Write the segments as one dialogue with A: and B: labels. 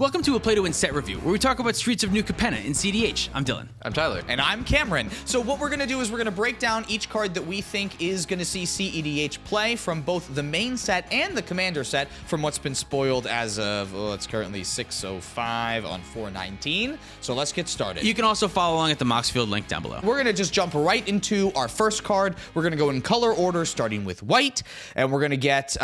A: Welcome to a Play to Win set review, where we talk about Streets of New Capenna in cEDH. I'm Dylan.
B: I'm Tyler.
C: And I'm Cameron. So what we're going to do is we're going to break down each card that we think is going to see cEDH play from both the main set and the commander set from what's been spoiled as of, it's currently 6:05 on 4/19. So let's get started.
A: You can also follow along at the Moxfield link down below.
C: We're going to just jump right into our first card. We're going to go in color order, starting with white, and we're going to get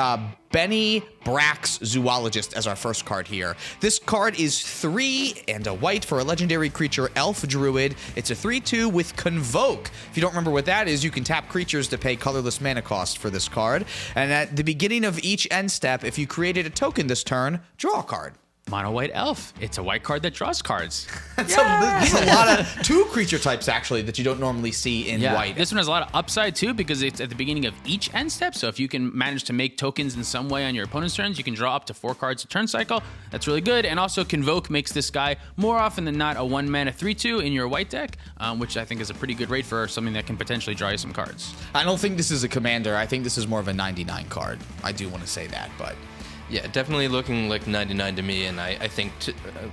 C: Benny Brack's Zoologist as our first card here. This card is 3 and a white for a legendary creature, Elf Druid. It's a 3/2 with Convoke. If you don't remember what that is, you can tap creatures to pay colorless mana cost for this card. And at the beginning of each end step, if you created a token this turn, draw a card.
A: Mono white elf. It's a white card that draws cards.
C: There's a lot of 2 creature types, actually, that you don't normally see in white.
A: This one has a lot of upside, too, because it's at the beginning of each end step. So if you can manage to make tokens in some way on your opponent's turns, you can draw up to 4 cards a turn cycle. That's really good. And also, Convoke makes this guy more often than not a 1-mana 3/2 in your white deck, which I think is a pretty good rate for something that can potentially draw you some cards.
C: I don't think this is a commander. I think this is more of a 99 card. I do want to say that, but...
B: Yeah, definitely looking like 99 to me, and I think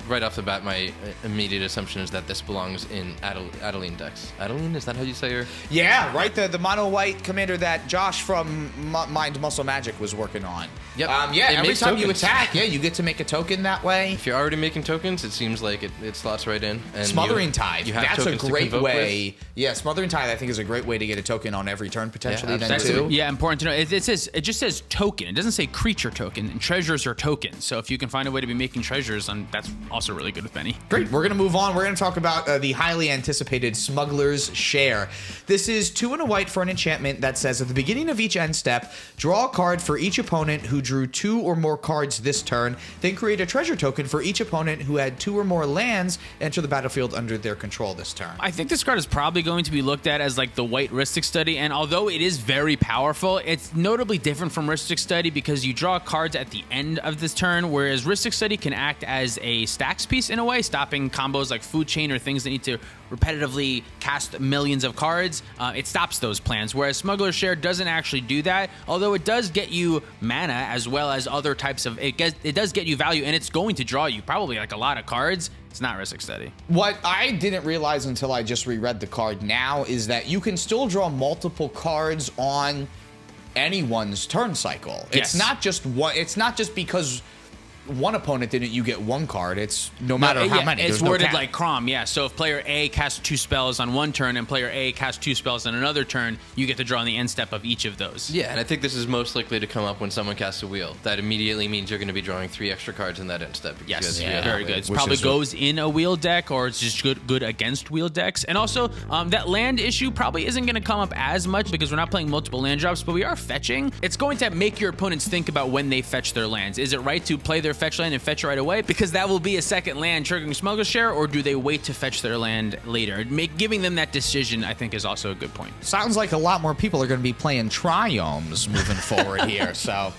B: right off the bat, my immediate assumption is that this belongs in Adeline decks. Adeline, is that how you say her?
C: Yeah, right. The mono white commander that Josh from Mind Muscle Magic was working on.
B: Yep.
C: Every time you attack, you get to make a token that way.
B: If you're already making tokens, it seems like it slots right in. And
C: Smothering Tithe. That's a great way.
B: With.
C: Yeah, Smothering Tithe, I think, is a great way to get a token on every turn potentially. Then too.
A: Yeah, important to know. It just says token. It doesn't say creature token. And treasures are tokens. So if you can find a way to be making treasures, that's also really good with Benny.
C: Great. We're gonna move on. We're gonna talk about the highly anticipated Smuggler's Share. This is 2 and a white for an enchantment that says at the beginning of each end step, draw a card for each opponent who drew 2 or more cards this turn. Then create a treasure token for each opponent who had 2 or more lands enter the battlefield under their control this turn.
A: I think this card is probably going to be looked at as like the white Rhystic Study, and although it is very powerful, it's notably different from Rhystic Study because you draw cards at the end of this turn, whereas Rhystic Study can act as a stacks piece in a way, stopping combos like Food Chain or things that need to repetitively cast millions of cards. It stops those plans, whereas Smuggler's Share doesn't actually do that, although it does get you mana as well as other types of, it does get you value, and it's going to draw you probably like a lot of cards. It's not Rhystic Study.
C: What I didn't realize until I just reread the card now is that you can still draw multiple cards on anyone's turn cycle.
A: Yes.
C: It's not just one. It's not just because one opponent didn't, you get 1 card. It's no matter how many.
A: It's
C: There's
A: worded
C: no cap.
A: like Crom, yeah. So if player A casts 2 spells on one turn and player A casts 2 spells on another turn, you get to draw on the end step of each of those.
B: Yeah, and I think this is most likely to come up when someone casts a wheel. That immediately means you're going to be drawing 3 extra cards in that end step.
A: Yes,
C: Yeah.
A: very good. It
C: Which
A: probably
C: is
A: goes in a wheel deck, or it's just good against wheel decks. And also, that land issue probably isn't going to come up as much because we're not playing multiple land drops, but we are fetching. It's going to make your opponents think about when they fetch their lands. Is it right to play their fetch land and fetch right away? Because that will be a second land triggering Smuggler's Share, or do they wait to fetch their land later? Giving them that decision, I think, is also a good point.
C: Sounds like a lot more people are going to be playing Triomes moving forward here. So,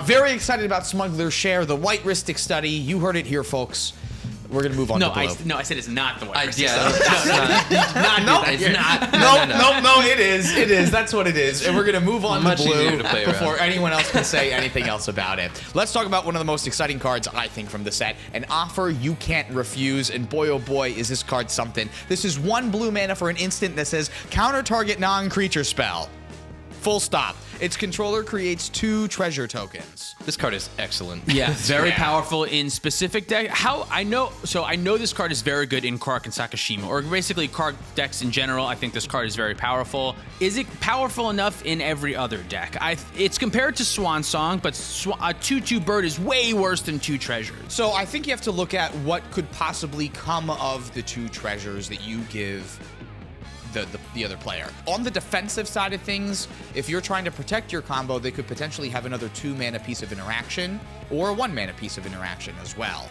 C: very excited about Smuggler's Share, the white Rhystic Study. You heard it here, folks. We're going to move on to blue.
A: I said it's not the white Rhystic
B: Yeah,
A: Study.
C: No, it is. It is. That's what it is. And we're going to move on
B: Much
C: to blue
B: easier to play
C: before
B: around.
C: anyone else can say anything else about it. Let's talk about one of the most exciting cards, I think, from the set. An offer you can't refuse. And boy, oh boy, is this card something. This is 1 blue mana for an instant that says counter target non-creature spell. Full stop. Its controller creates 2 treasure tokens.
B: This card is excellent.
A: Yeah, very powerful in specific deck. I know this card is very good in Kark and Sakashima, or basically Kark decks in general. I think this card is very powerful. Is it powerful enough in every other deck? It's compared to Swan Song, but a 2/2 bird is way worse than 2 treasures.
C: So I think you have to look at what could possibly come of the 2 treasures that you give the other player. On the defensive side of things, if you're trying to protect your combo, they could potentially have another 2 mana piece of interaction or a 1 mana piece of interaction as well.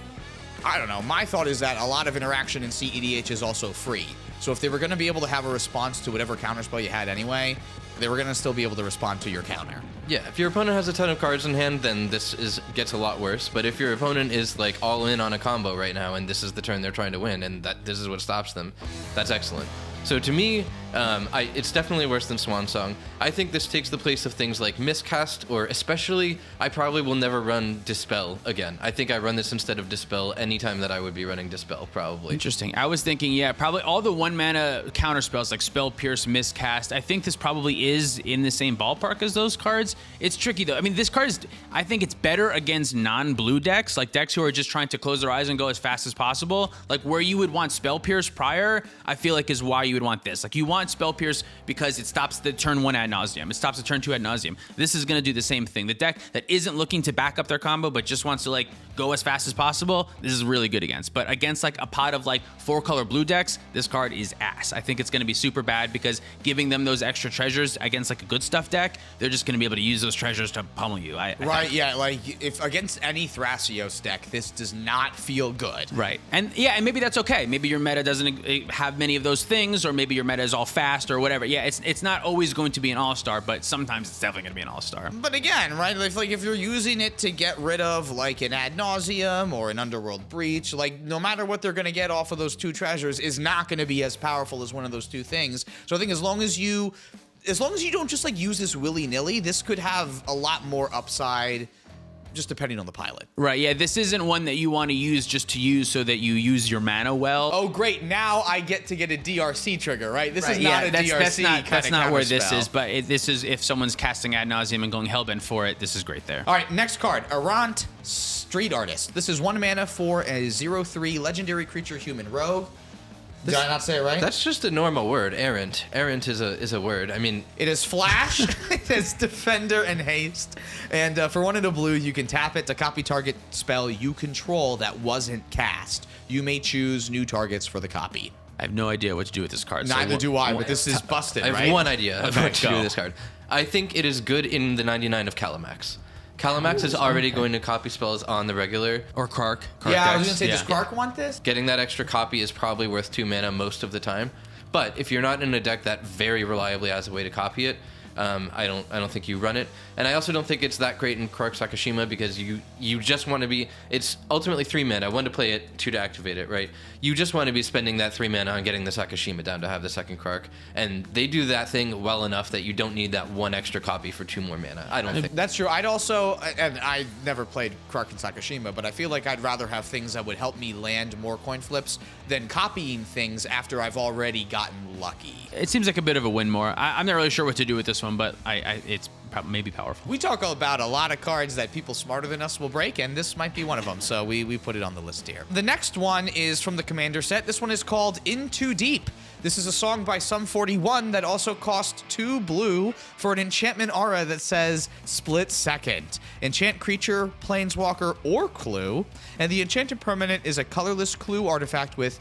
C: I don't know. My thought is that a lot of interaction in cEDH is also free. So if they were going to be able to have a response to whatever counterspell you had anyway, they were going to still be able to respond to your counter.
B: Yeah, if your opponent has a ton of cards in hand, then this gets a lot worse. But if your opponent is like all in on a combo right now, and this is the turn they're trying to win, and this is what stops them, that's excellent. So to me, it's definitely worse than Swan Song. I think this takes the place of things like Miscast, or especially, I probably will never run Dispel again. I think I run this instead of Dispel anytime that I would be running Dispel, probably.
A: Interesting. I was thinking, yeah, probably all the 1-mana counter spells like Spell Pierce, Miscast. I think this probably is in the same ballpark as those cards. It's tricky, though. I mean, this card is, I think it's better against non-blue decks, like decks who are just trying to close their eyes and go as fast as possible. Like where you would want Spell Pierce prior, I feel like is why you would want this. Like you want Spell Pierce because it stops the turn 1 ad nauseum. It stops the turn 2 ad nauseum. This is going to do the same thing. The deck that isn't looking to back up their combo but just wants to like go as fast as possible, this is really good against. But against like a pot of like 4-color blue decks, this card is ass. I think it's going to be super bad because giving them those extra treasures against like a good stuff deck, they're just going to be able to use those treasures to pummel you.
C: Right, yeah, like if against any Thrasios deck, this does not feel good.
A: Right. And yeah, and maybe that's okay. Maybe your meta doesn't have many of those things, or maybe your meta is all fast or whatever. Yeah, it's not always going to be an all-star, but sometimes it's definitely going to be an all-star.
C: But again, right, if you're using it to get rid of like an ad nauseum or an underworld breach, like no matter what they're going to get off of those 2 treasures is not going to be as powerful as one of those 2 things. So I think as long as you don't just like use this willy-nilly, this could have a lot more upside just depending on the pilot.
A: Right, yeah, this isn't one that you want to use just to use so that you use your mana well.
C: Oh, great, now I get to get a DRC trigger, right? This is not a DRC
A: That's not where this
C: counterspell.
A: is, but this is if someone's casting ad nauseum and going hellbent for it, this is great there.
C: All right, next card, Errant, Street Artist. This is 1 mana for a 0/3 legendary creature human rogue. Did I not say it right?
B: That's just a normal word, Errant. Errant is a word. I mean,
C: it is flash, it is defender and haste, and for 1 and a blue, you can tap it to copy target spell you control that wasn't cast. You may choose new targets for the copy.
A: I have no idea what to do with this card.
C: Neither do I, but this is busted, right?
B: I have one idea of
A: Okay,
B: what to do
A: go.
B: with this card. I think it is good in the 99 of Calamax. Calamax is already going to copy spells on the regular.
A: Or Kark.
C: Yeah, I was
A: decks.
C: gonna say, does Kark want this?
B: Getting that extra copy is probably worth 2 mana most of the time. But if you're not in a deck that very reliably has a way to copy it, I don't think you run it. And I also don't think it's that great in Kark Sakashima because you just want to be, it's ultimately 3 mana, 1 to play it, 2 to activate it, right? You just want to be spending that 3 mana on getting the Sakashima down to have the second Kark. And they do that thing well enough that you don't need that 1 extra copy for 2 more mana. I don't think.
C: That's true. I'd also, and I never played Kark and Sakashima, but I feel like I'd rather have things that would help me land more coin flips than copying things after I've already gotten lucky.
A: It seems like a bit of a win more. I'm not really sure what to do with this one, but it's maybe powerful.
C: We talk about a lot of cards that people smarter than us will break, and this might be one of them, so we put it on the list here. The next one is from the Commander set. This one is called In Too Deep. This is a song by Sum41 that also costs 2 blue for an enchantment aura that says Split Second. Enchant creature, planeswalker, or clue, and the enchanted permanent is a colorless clue artifact with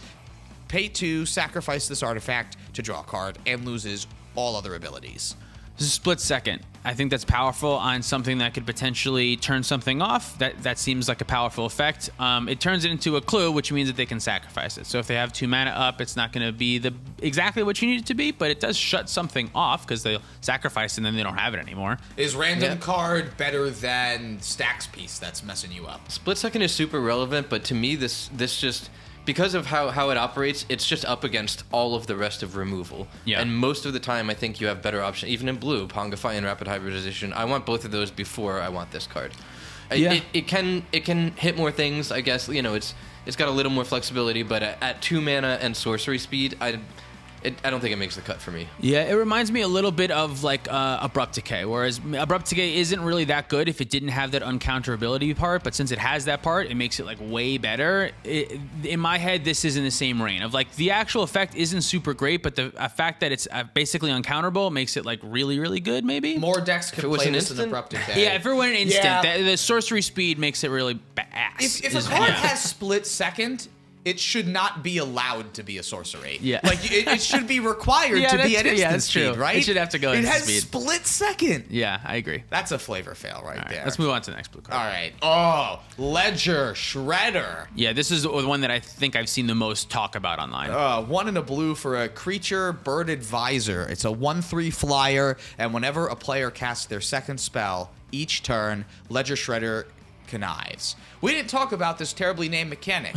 C: pay 2, sacrifice this artifact to draw a card, and loses all other abilities.
A: This is Split Second. I think that's powerful on something that could potentially turn something off. That seems like a powerful effect. It turns it into a clue, which means that they can sacrifice it. So if they have 2 mana up, it's not going to be exactly what you need it to be, but it does shut something off because they'll sacrifice and then they don't have it anymore.
C: Is random card better than Stacks Piece that's messing you up?
B: Split Second is super relevant, but to me, this just, because of how it operates, it's just up against all of the rest of removal.
A: Yeah.
B: And most of the time, I think you have better options. Even in blue, Pongify and Rapid Hybridization, I want both of those before I want this card.
A: Yeah.
B: It can hit more things, I guess. You know, it's got a little more flexibility, but at 2 mana and sorcery speed, I don't think it makes the cut for me.
A: Yeah, it reminds me a little bit of like Abrupt Decay, whereas Abrupt Decay isn't really that good if it didn't have that uncounterability part, but since it has that part, it makes it like way better. In my head, this is in the same reign of like the actual effect isn't super great, but the fact that it's basically uncounterable makes it like really, really good maybe.
C: More decks could
B: was
C: play
B: an
C: this in
B: instant?
C: Abrupt Decay.
A: Yeah, if it were an instant,
C: Yeah.
A: the sorcery speed makes it really ass.
C: If a card has Split Second, it should not be allowed to be a sorcery.
A: Yeah.
C: Like, it should be required
A: Yeah,
C: to be
A: that's
C: at
A: true.
C: instant
A: Yeah, that's true.
C: speed, right?
A: It should have to go
C: It
A: instant
C: has
A: speed.
C: Split Second.
A: Yeah, I agree.
C: That's a flavor fail right
A: All right,
C: there.
A: let's move on to the next blue card.
C: All right. Oh, Ledger Shredder.
A: Yeah, this is the one that I think I've seen the most talk about online.
C: 1 and a blue for a creature, Bird Advisor. It's a 1/3 flyer, and whenever a player casts their second spell each turn, Ledger Shredder Connives. We didn't talk about this terribly named mechanic.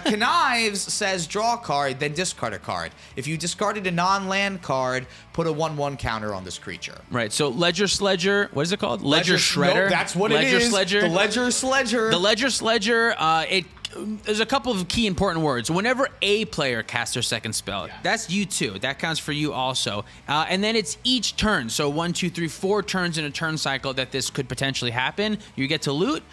C: Connives says draw a card, then discard a card. If you discarded a non-land card, put a 1/1 counter on this creature.
A: Right. So Ledger Sledger, what is it called? Ledger Shredder.
C: No, that's what
A: Ledger
C: it is.
A: Sledger.
C: The Ledger Sledger.
A: The Ledger Sledger. There's a couple of key important words. Whenever a player casts their second spell, that's you too. That counts for you also. And then it's each turn. So 1, 2, 3, 4 turns in a turn cycle that this could potentially happen. You get to loot.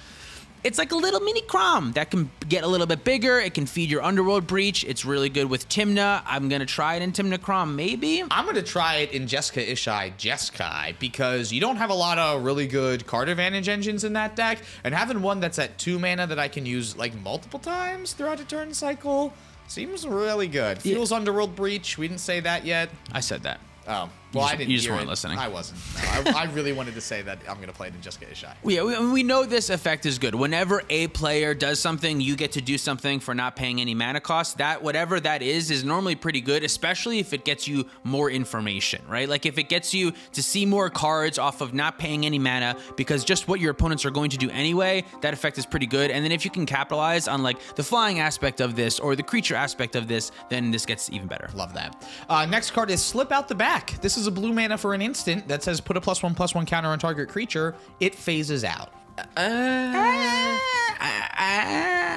A: It's like a little mini Crom that can get a little bit bigger. It can feed your Underworld Breach. It's really good with Tymna. I'm going to try it in Tymna Crom, maybe.
C: I'm going to try it in Jessica Ishai Jeskai because you don't have a lot of really good card advantage engines in that deck. And having one that's at 2 mana that I can use like multiple times throughout a turn cycle seems really good. Fuels Underworld Breach. We didn't say that yet.
A: I said that.
C: Oh, well, I didn't.
A: You just
C: hear
A: weren't
C: it.
A: listening.
C: I wasn't. No, I really wanted to say that I'm going to play it in Jessica Ishai.
A: We know this effect is good. Whenever a player does something, you get to do something for not paying any mana cost. That, whatever that is normally pretty good, especially if it gets you more information, right? Like if it gets you to see more cards off of not paying any mana because just what your opponents are going to do anyway, that effect is pretty good. And then if you can capitalize on like the flying aspect of this or the creature aspect of this, then this gets even better.
C: Love that. Next card is Slip Out the Back. This is a blue mana for an instant that says put a +1/+1 counter on target creature. It phases out.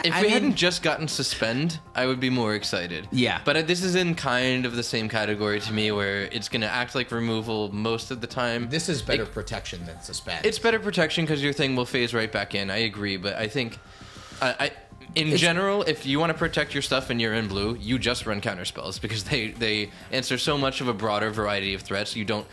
B: If we hadn't just gotten Suspend, I would be more excited.
A: Yeah.
B: But this is in kind of the same category to me where it's going to act like removal most of the time.
C: This is better protection than Suspend.
B: It's better protection because your thing will phase right back in. I agree, but I think... In general, if you want to protect your stuff and you're in blue, you just run counterspells because they answer so much of a broader variety of threats. You don't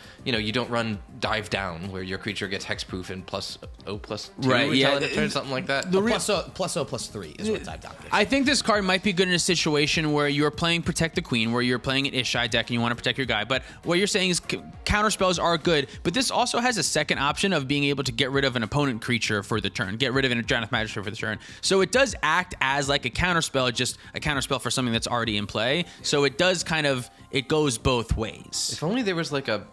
B: run Dive Down where your creature gets hexproof and +0/+2
A: Right, yeah,
C: something like that. +0/+3 is what Dive Down gives.
A: I think this card might be good in a situation where you're playing Protect the Queen, where you're playing an Ishai deck and you want to protect your guy. But what you're saying is counterspells are good, but this also has a second option of being able to get rid of an opponent creature for the turn, get rid of an Enchanted Magistrate for the turn. So it does act as like a counterspell, just a counterspell for something that's already in play. So it does it goes both ways.
B: If only there was like a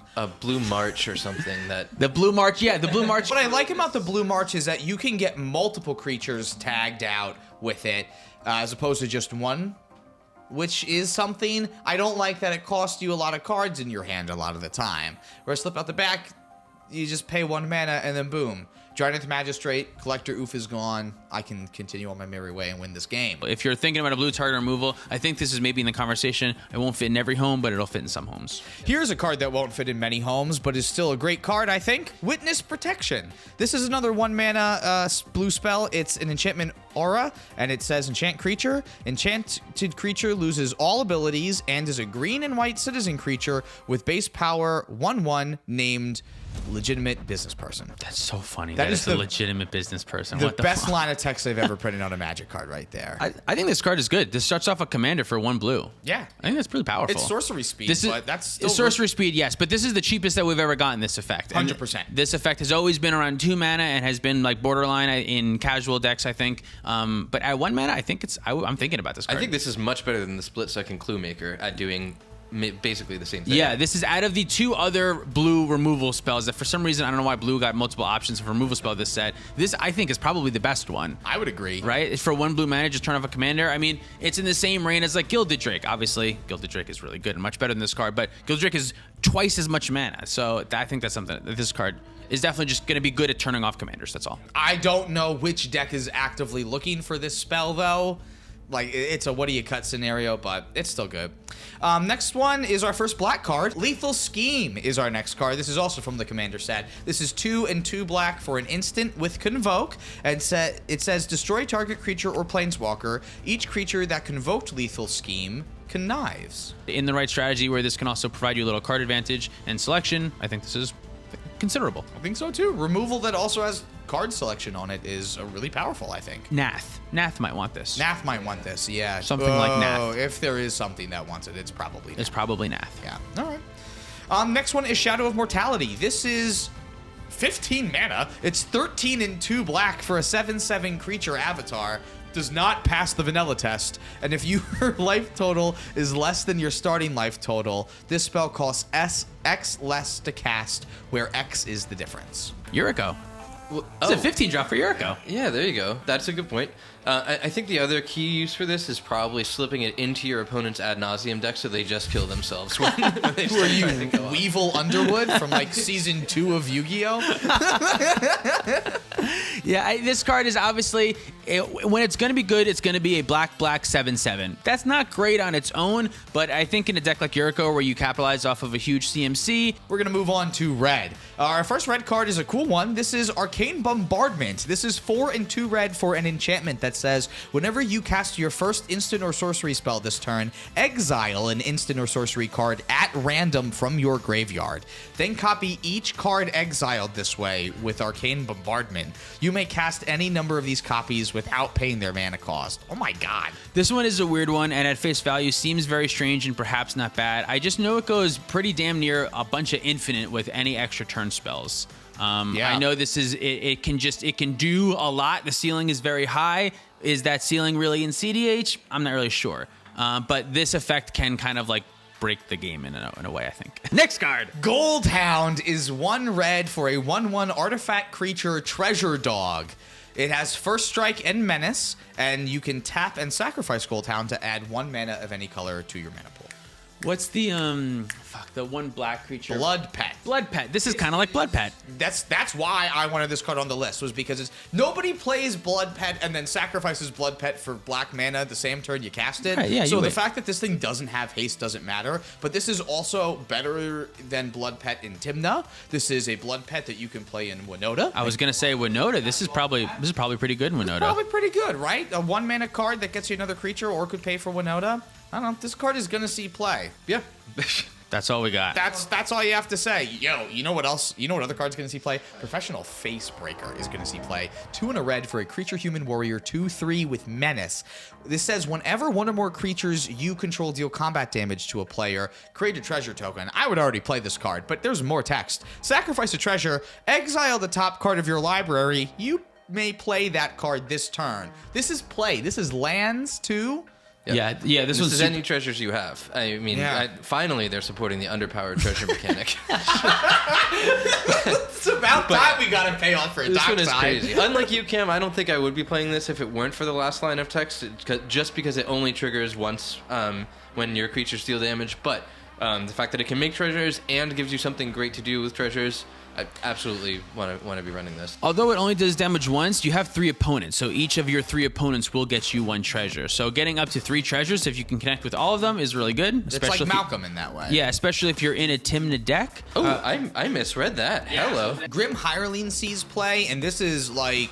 B: Blue March or something that...
A: The Blue March, yeah, the Blue March.
C: What I like about the Blue March is that you can get multiple creatures tagged out with it, as opposed to just one, which is something. I don't like that it costs you a lot of cards in your hand a lot of the time. Where Slip Out the Back, you just pay 1 mana and then boom. Giant Magistrate, Collector Oof is gone. I can continue on my merry way and win this game.
A: If you're thinking about a blue target removal, I think this is maybe in the conversation. It won't fit in every home, but it'll fit in some homes.
C: Here's a card that won't fit in many homes, but is still a great card, I think. Witness Protection. This is another 1 mana blue spell. It's an enchantment aura, and it says enchant creature. Enchanted creature loses all abilities and is a green and white citizen creature with base power 1/1 named Legitimate Business Person.
A: That's so funny.
C: That is
A: a legitimate business person.
C: The
A: What the
C: best
A: fuck?
C: line of text they've ever printed on a Magic card right there.
A: I think this card is good. This starts off a commander for 1 blue.
C: Yeah.
A: I think that's pretty powerful.
C: It's sorcery speed, but that's still...
A: It's sorcery speed, yes, but this is the cheapest that we've ever gotten this effect. And
C: 100%.
A: This effect has always been around 2 mana and has been like borderline in casual decks, I think. But at 1 mana, I think I'm thinking about this card.
B: I think this is much better than the split-second Clue Maker at doing basically the same thing.
A: Yeah, this is out of the 2 other blue removal spells that for some reason, I don't know why blue got multiple options of removal spell this set. This, I think, is probably the best one.
C: I would agree.
A: Right? For 1 blue mana, just turn off a commander. I mean, it's in the same reign as like Gilded Drake. Obviously, Gilded Drake is really good and much better than this card, but Gilded Drake is twice as much mana. So I think that's something that this card is definitely just going to be good at turning off commanders. That's all.
C: I don't know which deck is actively looking for this spell, though. Like, it's a what do you cut scenario, but it's still good. Next one is our first black card. Lethal Scheme is our next card. This is also from the Commander set. This is 2 and 2 black for an instant with Convoke. And it says destroy target creature or planeswalker. Each creature that convoked Lethal Scheme connives.
A: In the right strategy where this can also provide you a little card advantage and selection, I think this is considerable.
C: I think so, too. Removal that also has card selection on it is really powerful, I think.
A: Nath might want this.
C: Nath might want this, yeah.
A: Something like Nath.
C: If there is something that wants it, it's probably Nath.
A: It's probably Nath.
C: Yeah. All right. Next one is Shadow of Mortality. This is 15 mana. It's 13 and 2 black for a 7/7 creature avatar. Does not pass the vanilla test. And if your life total is less than your starting life total, this spell costs X less to cast, where X is the difference.
A: Yuriko. It's a 15 drop for Yuriko.
B: Yeah, there you go. That's a good point. I think the other key use for this is probably slipping it into your opponent's ad nauseum deck so they just kill themselves when they
C: Who are
B: start
C: you,
B: trying to go off.
C: Weevil Underwood from like season 2 of Yu-Gi-Oh?
A: Yeah, this card is obviously, when it's going to be good, it's going to be a black 7/7. That's not great on its own, but I think in a deck like Yuriko where you capitalize off of a huge CMC.
C: We're gonna move on to red. Our first red card is a cool one. This is Arcane Bombardment. This is 4 and 2 red for an enchantment that says whenever you cast your first instant or sorcery spell this turn, exile an instant or sorcery card at random from your graveyard. Then copy each card exiled this way with Arcane Bombardment. You may cast any number of these copies without paying their mana cost. Oh my god.
A: This one is a weird one, and at face value seems very strange and perhaps not bad. I just know it goes pretty damn near a bunch of infinite with any extra turn spells.
C: Yeah.
A: I know this is it can do a lot. The ceiling is very high. Is that ceiling really in cEDH? I'm not really sure. But this effect can kind of like break the game in a way, I think. Next card.
C: Goldhound is 1 red for a 1/1 artifact creature treasure dog. It has first strike and menace, and you can tap and sacrifice Goldhound to add 1 mana of any color to your mana pool.
A: What's the the one black creature?
C: Blood Pet.
A: Blood Pet. This is kind of like Blood Pet.
C: That's why I wanted this card on the list, was because nobody plays Blood Pet and then sacrifices Blood Pet for black mana the same turn you cast it.
A: Right, yeah,
C: so
A: you
C: the
A: wait.
C: fact that this thing doesn't have haste doesn't matter, but this is also better than Blood Pet in Tymna. This is a Blood Pet that you can play in Winota.
A: I was gonna say Winota. This is probably pretty good in Winota.
C: Probably pretty good, right? A 1 mana card that gets you another creature or could pay for Winota. I don't know. This card is gonna see play.
B: Yeah.
A: That's all we got.
C: That's all you have to say. Yo, you know what else? You know what other card's gonna see play? Professional Facebreaker is gonna see play. 2 and a red for a creature human warrior, 2/3 with menace. This says whenever one or more creatures you control deal combat damage to a player, create a treasure token. I would already play this card, but there's more text. Sacrifice a treasure, exile the top card of your library. You may play that card this turn. This is play. This is lands too.
A: Yeah. This
B: This
A: was
B: is any treasures you have. I mean,
C: Yeah.
B: finally they're supporting the underpowered treasure mechanic.
C: It's about time we got to pay off for a
B: This
C: dark
B: one is
C: side.
B: crazy. Unlike you, Cam, I don't think I would be playing this if it weren't for the last line of text, just because it only triggers once when your creatures deal damage. But the fact that it can make treasures and gives you something great to do with treasures, I absolutely want to be running this.
A: Although it only does damage once, you have 3 opponents, so each of your 3 opponents will get you 1 treasure. So getting up to 3 treasures, if you can connect with all of them, is really good.
C: It's
A: especially
C: like
A: if you-
C: Malcolm in that way.
A: Yeah, especially if you're in a Tymna deck.
B: Oh, I misread that. Hello.
C: Grim Hireling sees play, and this is like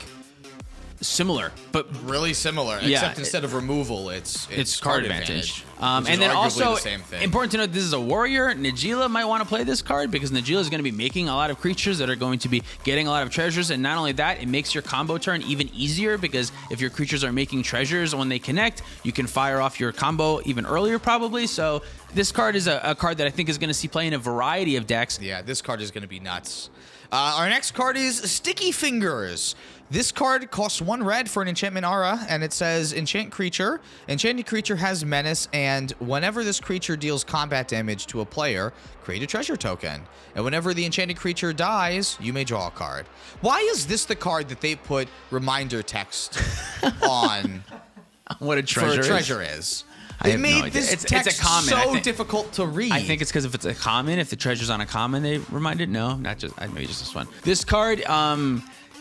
A: Similar, but
C: really similar,
A: Yeah,
C: except instead of removal, it's
A: card advantage.
C: which
A: And
C: is
A: then
C: arguably
A: also,
C: the same thing.
A: important to note, this is a warrior. Najila might want to play this card because Najila is going to be making a lot of creatures that are going to be getting a lot of treasures. And not only that, it makes your combo turn even easier because if your creatures are making treasures when they connect, you can fire off your combo even earlier probably. So this card is a card that I think is going to see play in a variety of decks.
C: Yeah, this card is going to be nuts. Our next card is Sticky Fingers. This card costs 1 red for an enchantment aura, and it says enchant creature. Enchanted creature has menace, and whenever this creature deals combat damage to a player, create a treasure token. And whenever the enchanted creature dies, you may draw a card. Why is this the card that they put reminder text on
A: What a
C: for
A: treasure
C: a
A: is.
C: treasure is?
A: I
C: They
A: have no
C: made
A: idea.
C: this
A: It's a
C: text
A: common, I
C: so
A: think.
C: difficult to read.
A: I think it's because if it's a common, if the treasure's on a common, they remind it. No, not just, maybe just this one. This card,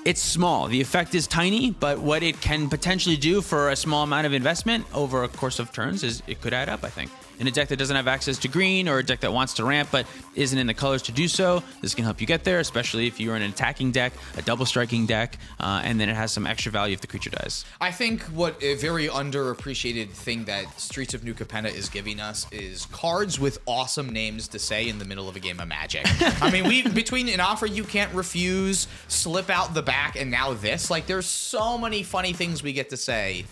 A: it's small. The effect is tiny, but what it can potentially do for a small amount of investment over a course of turns is it could add up, I think. In a deck that doesn't have access to green or a deck that wants to ramp but isn't in the colors to do so, this can help you get there, especially if you're in an attacking deck, a double striking deck, and then it has some extra value if the creature dies.
C: I think what a very underappreciated thing that Streets of New Capenna is giving us is cards with awesome names to say in the middle of a game of Magic. I mean, we between an offer you can't refuse, slip out the back, and now this, like there's so many funny things we get to say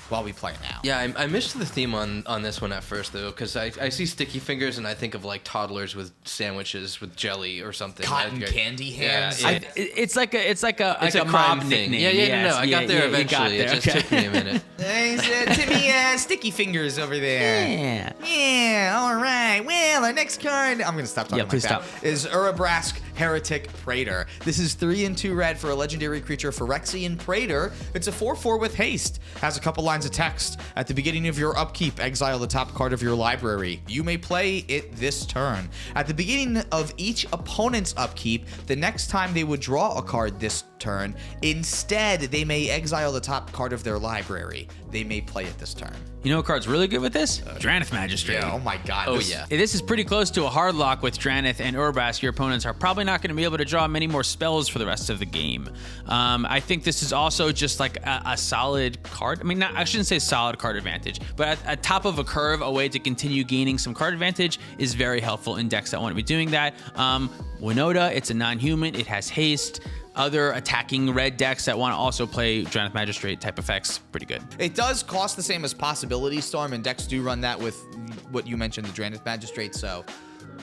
C: while we play now.
B: Yeah, I missed the theme on this one at first though, because I see sticky fingers and I think of like toddlers with sandwiches with jelly or something.
C: Cotton candy hands.
B: Yeah,
A: It's like a
B: crime
A: mob
B: thing.
A: nickname.
B: Yeah, no, I got there eventually. It just took me a minute.
C: Timmy, sticky fingers over there. Yeah, all right. Well, our next card, I'm going to stop talking like
A: please
C: that,
A: stop.
C: is Urabrask Heretic Praetor. This is 3 and 2 red for a legendary creature, Phyrexian Praetor. It's a 4/4 with haste. Has a couple lines of text. At the beginning of your upkeep, exile the top card of your library. You may play it this turn. At the beginning of each opponent's upkeep, the next time they would draw a card this turn, instead they may exile the top card of their library. They may play it this turn.
A: You know what card's really good with this? Drannith Magistrate.
C: Yeah, oh my god.
B: Oh,
C: this-
B: yeah.
A: This is pretty close to a hard lock with Drannith and Urabrask. Your opponents are probably not going to be able to draw many more spells for the rest of the game. I think this is also just like a solid card. I mean, I shouldn't say solid card advantage, but at top of a curve, a way to continue gaining some card advantage is very helpful in decks that want to be doing that. Winota, it's a non-human. It has haste. Other attacking red decks that want to also play Drannith Magistrate type effects, pretty good.
C: It does cost the same as Possibility Storm, and decks do run that with what you mentioned, the Drannith Magistrate, so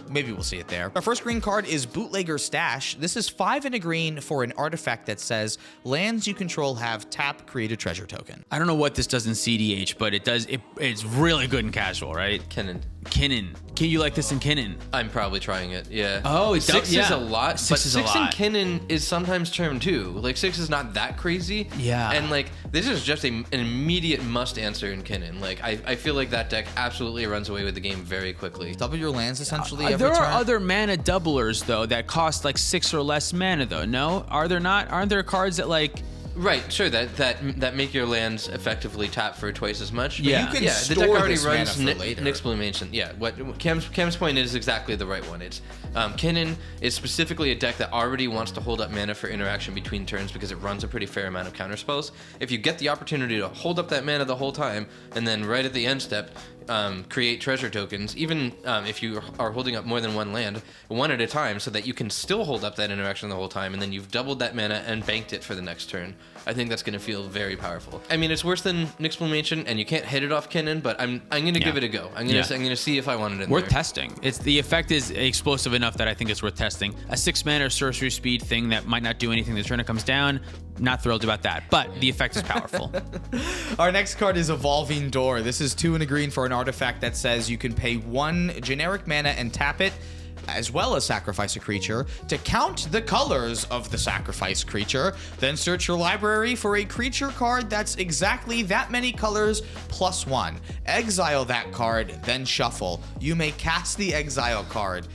C: maybe we'll see it there. Our first green card is Bootlegger Stash. This is 5 and a green for an artifact that says, lands you control have tap, create a treasure token.
A: I don't know what this does in cEDH, but it does. It's really good in casual, right?
B: Kinnan.
A: Can you like this in Kinnan?
B: I'm probably trying it. Yeah.
A: Oh, it's
B: 6
A: yeah.
B: is a lot.
A: Six
B: but
A: is a
B: 6 in
A: lot.
B: Kinnan is sometimes term too. Like 6 is not that crazy.
A: Yeah.
B: And like this is just an immediate must answer in Kinnan. Like I feel like that deck absolutely runs away with the game very quickly.
C: Double your lands essentially every
A: There
C: turn.
A: are other mana doublers though that cost like 6 or less mana though. No, are there not? Aren't there cards that like?
B: Right, sure. That make your lands effectively tap for twice as much. But
A: Yeah.
C: You can
B: the
C: store
B: deck already
C: this
B: runs
C: mana for later.
B: Nixplanation. Yeah, what Cam's point is exactly the right one. It's Kinnan is specifically a deck that already wants to hold up mana for interaction between turns because it runs a pretty fair amount of counterspells. If you get the opportunity to hold up that mana the whole time, and then right at the end step, create treasure tokens, even if you are holding up more than one land, one at a time, so that you can still hold up that interaction the whole time, and then you've doubled that mana and banked it for the next turn. I think that's going to feel very powerful. I mean, it's worse than Nixplanation, and you can't hit it off Kinnan, but I'm going to give it a go. I'm going to see if I want it in
A: Worth
B: there.
A: testing. It's the effect is explosive enough that I think it's worth testing. A 6 mana sorcery speed thing that might not do anything the turn it comes down. Not thrilled about that, but the effect is powerful.
C: Our next card is Evolving Door. This is 2 and a green for an artifact that says you can pay 1 generic mana and tap it, as well as sacrifice a creature, to count the colors of the sacrificed creature. Then search your library for a creature card that's exactly that many colors plus 1. Exile that card, then shuffle. You may cast the exile card.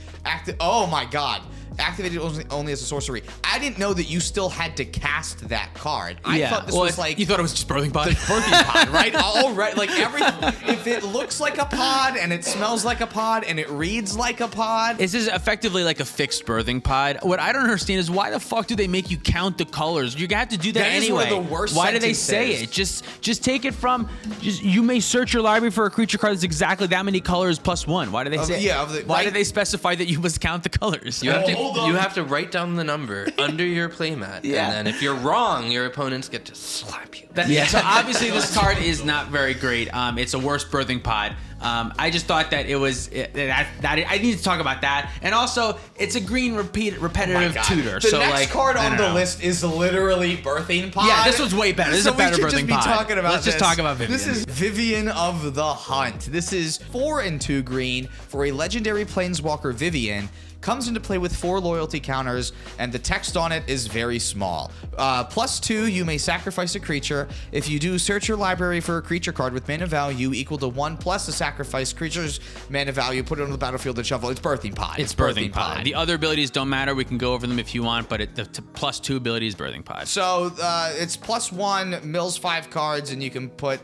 C: Oh my god. Activated only as a sorcery. I didn't know that you still had to cast that card. I thought this was like...
A: You thought it was just Birthing Pod?
C: The birthing pod, right? All right, like if it looks like a pod and it smells like a pod and it reads like a pod.
A: This is effectively like a fixed birthing pod. What I don't understand is why the fuck do they make you count the colors? You have to do that
C: That is
A: anyway.
C: one of the worst
A: Why do they say
C: sentences.
A: it? Just take it from. You may search your library for a creature card that's exactly that many colors plus 1. Why do they say? Why do they specify that you must count the colors?
B: You have to write down the number under your playmat,
A: Yeah.
B: and then if you're wrong, your opponents get to slap you.
A: So obviously this card is not very great. It's a worse birthing pod. I just thought that it was that I need to talk about that, and also it's a green repetitive tutor.
C: The
A: so
C: next
A: like
C: card
A: I
C: on
A: don't
C: the
A: know.
C: list is literally Birthing Pod.
A: Yeah, this one's way better. This is a better
C: we should
A: birthing
C: just be
A: pod.
C: talking about
A: Let's just
C: this.
A: talk about Vivien.
C: This is Vivien of the Hunt. This is 4 and 2 green for a legendary planeswalker Vivien. Comes into play with 4 loyalty counters, and the text on it is very small. +2, you may sacrifice a creature. If you do, search your library for a creature card with mana value equal to 1 plus the sacrificed creature's mana value. Put it on the battlefield and shuffle. It's Birthing Pod.
A: It's Birthing Pod. The other abilities don't matter. We can go over them if you want, but the +2 ability is Birthing Pod.
C: So it's +1, mills 5 cards, and you can put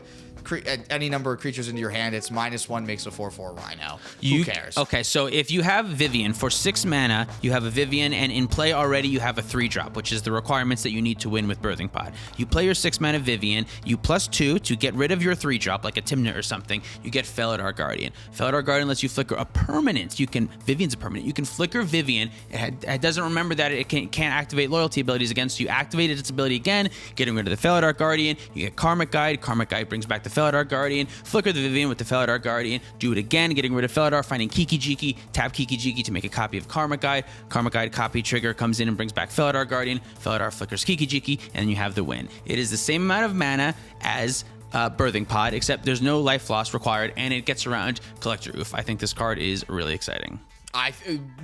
C: any number of creatures into your hand. It's -1, makes a 4/4 Rhino. Who cares?
A: Okay, so if you have Vivien for 6 mana, you have a Vivien, and in play already you have a 3-drop, which is the requirements that you need to win with Birthing Pod. You play your 6 mana Vivien, you +2 to get rid of your 3-drop, like a Tymna or something, you get Felidar Guardian. Felidar Guardian lets you flicker a permanent. Vivien's a permanent. You can flicker Vivien. It doesn't remember that it can't activate loyalty abilities again, so you activated its ability again, getting rid of the Felidar Guardian. You get Karmic Guide. Karmic Guide brings back the Felidar Guardian. Flicker the Vivien with the Felidar Guardian. Do it again, getting rid of Felidar, finding Kiki Jiki, tap Kiki Jiki to make a copy of Karmic Guide. Karmic Guide copy trigger comes in and brings back Felidar Guardian. Felidar flickers Kiki Jiki, and you have the win. It is the same amount of mana as Birthing Pod, except there's no life loss required, and it gets around Collector Oof. I think this card is really exciting.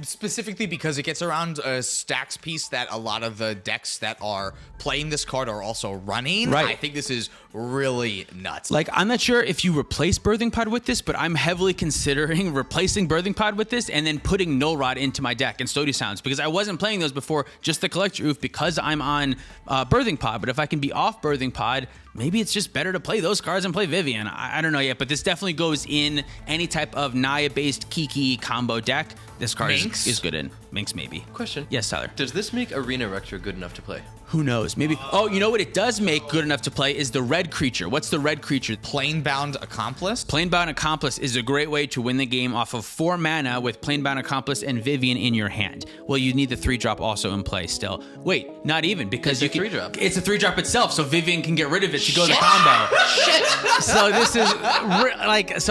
C: Specifically because it gets around a stacks piece that a lot of the decks that are playing this card are also running.
A: Right.
C: I think this is really nuts.
A: Like, I'm not sure if you replace Birthing Pod with this, but I'm heavily considering replacing Birthing Pod with this and then putting Null Rod into my deck and Stody Sounds, because I wasn't playing those before, just the Collector Oof, because I'm on Birthing Pod. But if I can be off Birthing Pod, maybe it's just better to play those cards and play Vivien. I don't know yet, but this definitely goes in any type of Naya-based Kiki combo deck. This card is good in. Minx, maybe.
B: Question.
A: Yes, Tyler.
B: Does this make Arena Rector good enough to play?
A: Who knows? Maybe. Oh, you know what it does make good enough to play is the red creature. What's the red creature?
C: Planebound Accomplice?
A: Planebound Accomplice is a great way to win the game off of 4 mana with Planebound Accomplice and Vivien in your hand. Well, you need the 3-drop also in play still. Wait, not even, because
B: it's a 3-drop.
A: It's a 3-drop itself, so Vivien can get rid of it to go the combo. Shit! So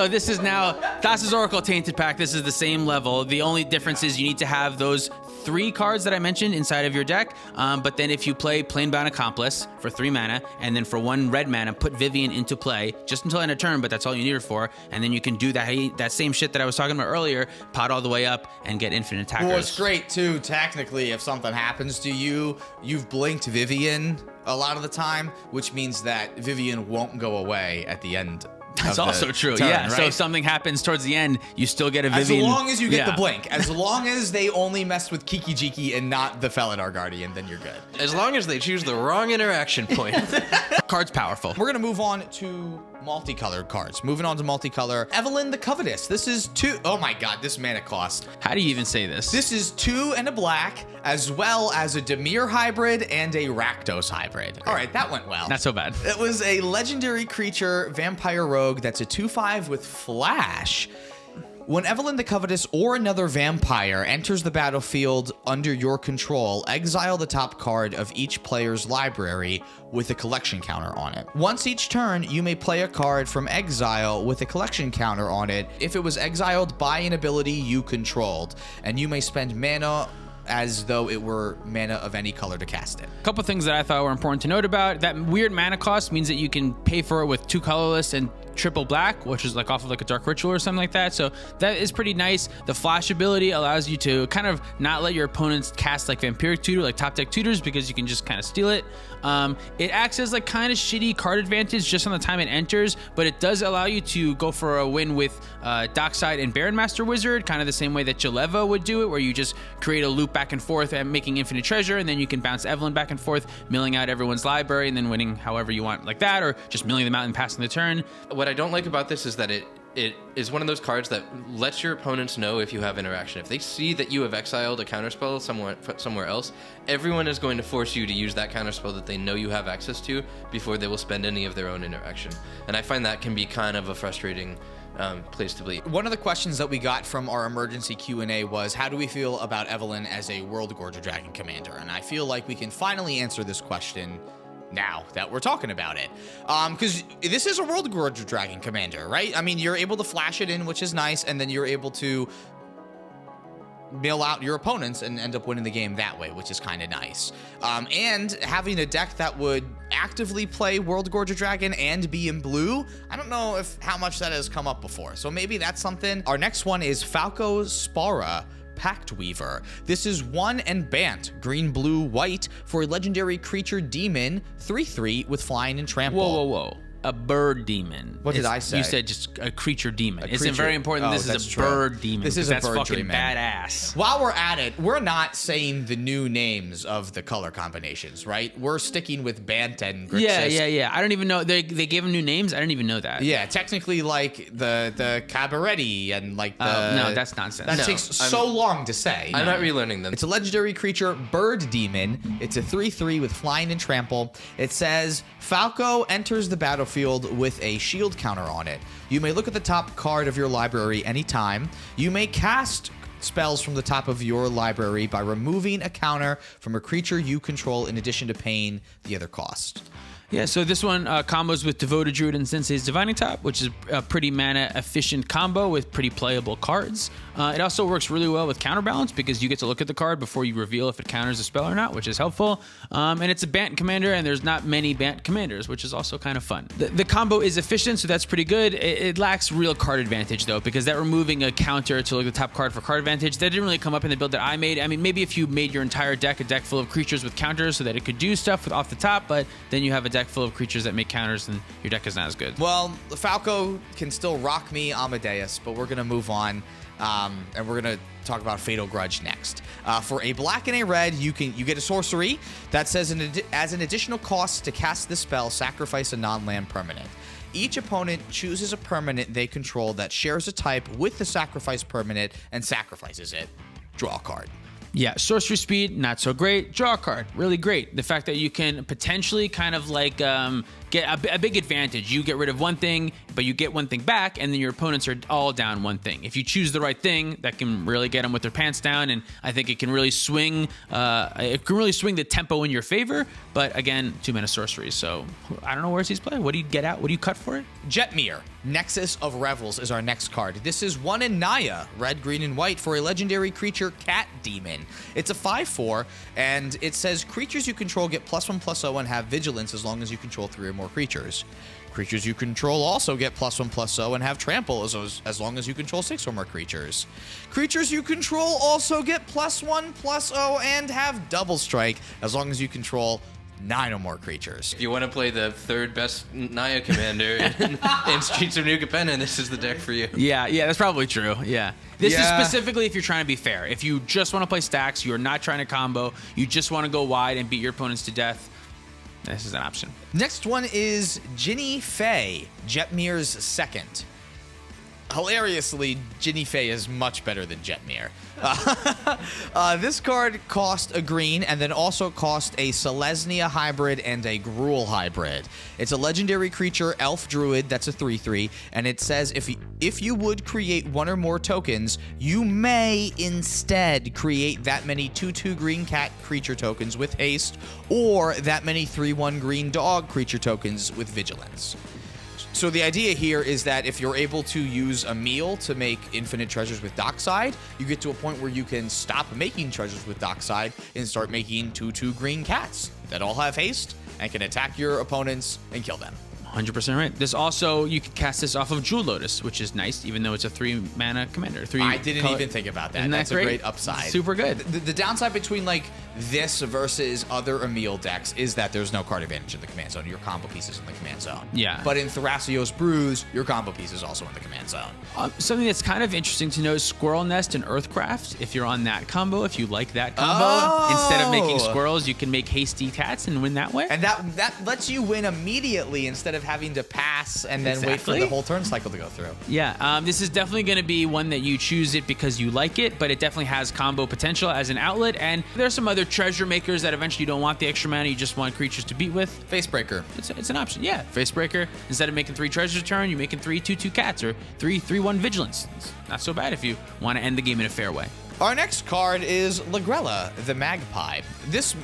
A: this is now Thassa's Oracle Tainted Pack. This is the same level. The only difference is you need to have those 3 cards that I mentioned inside of your deck, but then if you play Planebound Accomplice for 3 mana, and then for 1 red mana, put Vivien into play, just until end of turn, but that's all you need it for, and then you can do that same shit that I was talking about earlier, pot all the way up, and get infinite attackers.
C: Well, it's great, too, technically, if something happens to you, you've blinked Vivien a lot of the time, which means that Vivien won't go away at the end.
A: That's also true.
C: Turn,
A: yeah.
C: right?
A: So if something happens towards the end, you still get a Vivien.
C: As long as you get the blink, as long as they only mess with Kiki Jiki and not the Felidar Guardian, then you're good.
B: As long as they choose the wrong interaction point.
A: Card's powerful.
C: We're gonna move on to multicolored cards. Moving on to multicolor. Evelyn the Covetous. This is 2. Oh my god, this mana cost.
A: How do you even say this?
C: This is 2 and a black, as well as a Dimir hybrid and a Rakdos hybrid. All right, that went well.
A: Not so bad.
C: It was a legendary creature, Vampire Rogue, that's a 2/5 with Flash. When Evelyn the Covetous or another vampire enters the battlefield under your control, exile the top card of each player's library with a collection counter on it. Once each turn, you may play a card from exile with a collection counter on it if it was exiled by an ability you controlled, and you may spend mana as though it were mana of any color to cast it.
A: A couple things that I thought were important to note about. That weird mana cost means that you can pay for it with 2 colorless and triple black, which is like off of like a Dark Ritual or something like that. So that is pretty nice. The flash ability allows you to kind of not let your opponents cast like Vampiric Tutor, like top deck tutors, because you can just kind of steal it. It acts as like kind of shitty card advantage just on the time it enters, but it does allow you to go for a win with Dockside and Baron Master Wizard, kind of the same way that Jaleva would do it, where you just create a loop back and forth and making infinite treasure, and then you can bounce Evelyn back and forth, milling out everyone's library and then winning however you want like that, or just milling them out and passing the turn.
B: What I don't like about this is that it is one of those cards that lets your opponents know if you have interaction. If they see that you have exiled a counterspell somewhere else, everyone is going to force you to use that counterspell that they know you have access to before they will spend any of their own interaction. And I find that can be kind of a frustrating place to be.
C: One of the questions that we got from our emergency Q&A was, how do we feel about Evelyn as a World Gorger Dragon commander? And I feel like we can finally answer this question now that we're talking about it, because this is a World Gorger Dragon commander, right? I mean, you're able to flash it in, which is nice, and then you're able to mill out your opponents and end up winning the game that way, which is kind of nice. And having a deck that would actively play World Gorger Dragon and be in blue, I don't know how much that has come up before, so maybe that's something. Our next one is Falco Spara Pact Weaver. This is 1 and Bant, green, blue, white, for a legendary creature demon, 3/3 with flying and trample.
A: Whoa. a bird demon.
C: What did I say?
A: You said just a creature demon. It's
C: creature.
A: very important.
C: Oh,
A: This
C: that's
A: is a
C: true.
A: bird demon.
C: This is
A: because
C: a bird
A: that's fucking
C: demon.
A: badass.
C: While we're at it, we're not saying the new names of the color combinations, right? We're sticking with Bant and Grixis.
A: Yeah. I don't even know. They gave them new names. I didn't even know that.
C: Yeah, technically, like the Cabaretti and like the.
A: No, that's nonsense.
C: That
B: No,
C: takes so long to say.
B: I'm not relearning them.
C: It's a legendary creature, Bird Demon. It's a 3/3 with flying and trample. It says Falco enters the battlefield with a shield counter on it. You may look at the top card of your library anytime. You may cast spells from the top of your library by removing a counter from a creature you control in addition to paying the other cost.
A: Yeah, so this one combos with Devoted Druid and Sensei's Divining Top, which is a pretty mana efficient combo with pretty playable cards. It also works really well with Counterbalance because you get to look at the card before you reveal if it counters a spell or not, which is helpful. And it's a Bant commander, and there's not many Bant commanders, which is also kind of fun. The combo is efficient, so that's pretty good. It lacks real card advantage, though, because that removing a counter to look at the top card for card advantage, that didn't really come up in the build that I made. I mean, maybe if you made your entire deck a deck full of creatures with counters so that it could do stuff with off the top, but then you have a deck full of creatures that make counters, and your deck is not as good.
C: Well, Falco can still rock me Amadeus, but we're going to move on, and we're going to talk about Fatal Grudge next. For a black and a red, you get a sorcery that says as an additional cost to cast this spell, sacrifice a non-land permanent. Each opponent chooses a permanent they control that shares a type with the sacrifice permanent and sacrifices it. Draw a card.
A: Yeah, sorcery speed, not so great. Draw a card, really great. The fact that you can potentially kind of like get a big advantage. You get rid of one thing, but you get one thing back, and then your opponents are all down one thing. If you choose the right thing, that can really get them with their pants down, and I think it can really swing. It can really swing the tempo in your favor. But again, 2-mana sorcery, so I don't know where's he's playing. What do you get out? What do you cut for it?
C: Jetmir, Nexus of Revels is our next card. This is Vivien and Naya, red, green, and white for a legendary creature, Cat Demon. It's a 5/4, and it says creatures you control get +1/+0 and have vigilance as long as you control 3 or more creatures. Creatures you control also get +1/+0 and have trample as long as you control 6 or more creatures. Creatures you control also get +1/+0 and have double strike as long as you control 9 or more creatures.
B: If you want to play the third best Naya commander in Streets of New Capenna, this is the deck for you.
A: Yeah, that's probably true. Yeah. This
C: Yeah.
A: is specifically if you're trying to be fair. If you just want to play stacks, you're not trying to combo, you just want to go wide and beat your opponents to death, this is an option.
C: Next one is Ginny Fey, Jetmir's second. Hilariously, Ginny Fey is much better than Jetmir. This card cost a green and then also cost a Selesnya hybrid and a Gruul hybrid. It's a legendary creature, Elf Druid, that's a 3/3, and it says if you would create one or more tokens, you may instead create that many 2/2 green cat creature tokens with haste, or that many 3/1 green dog creature tokens with vigilance. So the idea here is that if you're able to use a meal to make infinite treasures with Dockside, you get to a point where you can stop making treasures with Dockside and start making 2/2 green cats that all have haste and can attack your opponents and kill them.
A: 100% right. This also, you can cast this off of Jewel Lotus, which is nice, even though it's a 3-mana commander.
C: I didn't even think about that.
A: Isn't that
C: That's
A: great?
C: a great upside.
A: Super good.
C: The downside between like this versus other Emil decks is that there's no card advantage in the command zone. Your combo piece is in the command zone.
A: Yeah.
C: But in Thrasios Brews, your combo piece is also in the command zone.
A: Something that's kind of interesting to know is Squirrel Nest and Earthcraft. If you're on that combo, if you like that combo, instead of making squirrels, you can make hasty cats and win that way.
C: And that lets you win immediately instead of having to pass and then wait for
A: Exactly.
C: the whole turn cycle to go through.
A: Yeah, this is definitely going to be one that you choose it because you like it, but it definitely has combo potential as an outlet. And there's some other treasure makers that eventually you don't want the extra mana, you just want creatures to beat with.
C: Facebreaker.
A: It's an option, yeah. Facebreaker, instead of making 3 treasures a turn, you're making 3 2/2 cats or 3/3/1 vigilance. It's not so bad if you want to end the game in a fair way.
C: Our next card is Lagrella, the Magpie. This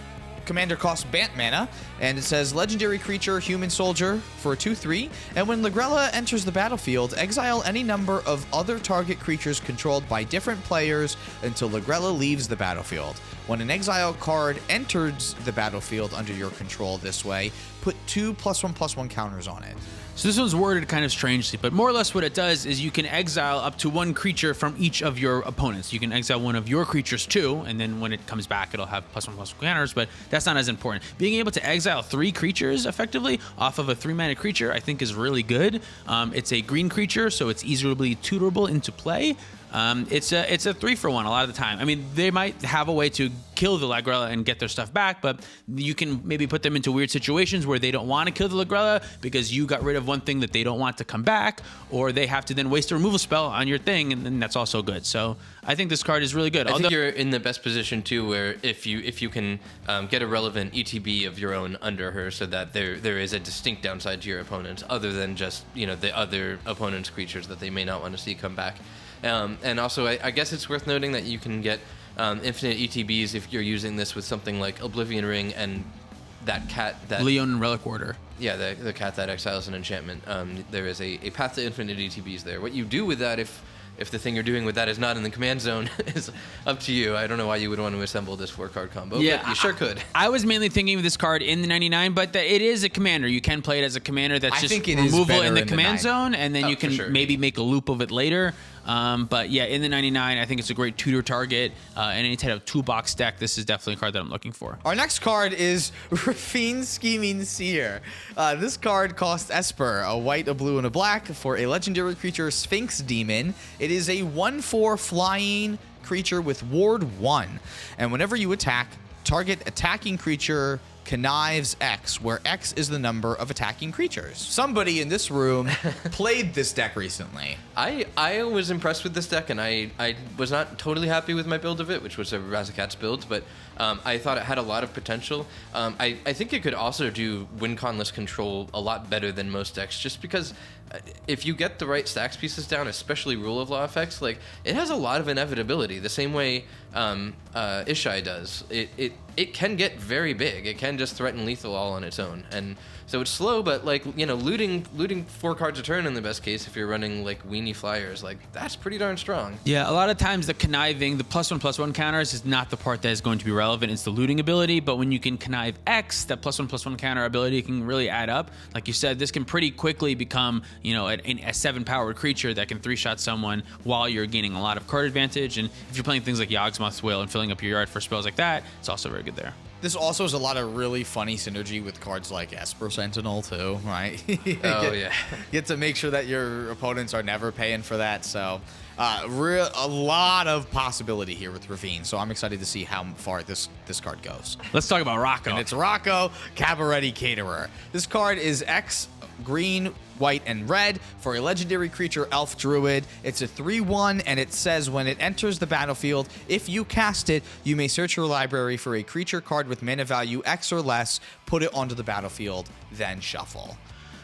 C: commander costs Bant mana, and it says legendary creature, human soldier for a 2/3. And when Lagrella enters the battlefield, exile any number of other target creatures controlled by different players until Lagrella leaves the battlefield. When an exile card enters the battlefield under your control this way, put 2 +1/+1 counters on it.
A: So this one's worded kind of strangely, but more or less what it does is you can exile up to 1 creature from each of your opponents. You can exile one of your creatures too, and then when it comes back, it'll have +1/+1 counters, but that's not as important. Being able to exile 3 creatures effectively off of a 3-mana creature, I think is really good. It's a green creature, so it's easily tutorable into play. It's a 3-for-1 a lot of the time. I mean, they might have a way to kill the Lagrella and get their stuff back, but you can maybe put them into weird situations where they don't want to kill the Lagrella because you got rid of one thing that they don't want to come back, or they have to then waste a removal spell on your thing, and then that's also good. So I think this card is really good.
B: I think you're in the best position too, where if you can get a relevant ETB of your own under her, so that there is a distinct downside to your opponents, other than just the other opponent's creatures that they may not want to see come back. And also, I guess it's worth noting that you can get infinite ETBs if you're using this with something like Oblivion Ring and that cat that
A: Leon Relic Warder.
B: Yeah, the cat that exiles an enchantment. There is a path to infinite ETBs there. What you do with that, if the thing you're doing with that is not in the command zone, is up to you. I don't know why you would want to assemble this 4-card combo,
A: yeah,
B: but you sure could.
A: I was mainly thinking of this card in the 99, but it is a commander. You can play it as a commander that's just removal in the command zone, and then you can maybe make a loop of it later. But yeah, in the 99, I think it's a great tutor target. And any type of toolbox deck, this is definitely a card that I'm looking for.
C: Our next card is Raffine Scheming Seer. This card costs Esper, a white, a blue, and a black for a legendary creature, Sphinx Demon. It is a 1/4 flying creature with Ward 1. And whenever you attack, target attacking creature connives X, where X is the number of attacking creatures. Somebody in this room played this deck recently.
B: I was impressed with this deck, and I was not totally happy with my build of it, which was a Razakat's build, but I thought it had a lot of potential. I think it could also do win-conless control a lot better than most decks, just because if you get the right stacks pieces down, especially rule of law effects, like, it has a lot of inevitability, the same way Ishai does. It can get very big. It can just threaten lethal all on its own, and so it's slow, but like, looting 4 cards a turn in the best case if you're running like weenie flyers, like, that's pretty darn strong.
A: Yeah, a lot of times the conniving, the +1/+1 counters is not the part that is going to be relevant. It's the looting ability, but when you can connive X, that +1/+1 counter ability can really add up. Like you said, this can pretty quickly become a 7-powered creature that can 3-shot someone while you're gaining a lot of card advantage. And if you're playing things like Yawgmoth's Will and filling up your yard for spells like that, it's also very good there.
C: This also has a lot of really funny synergy with cards like Esper Sentinel too, right?
B: Oh, yeah.
C: You get to make sure that your opponents are never paying for that. So a lot of possibility here with Raffine. So I'm excited to see how far this card goes.
A: Let's talk about Rocco.
C: And it's Rocco, Cabaretti Caterer. This card is X, green, white, and red for a legendary creature, Elf Druid. It's a 3/1, and it says when it enters the battlefield, if you cast it, you may search your library for a creature card with mana value X or less, put it onto the battlefield, then shuffle.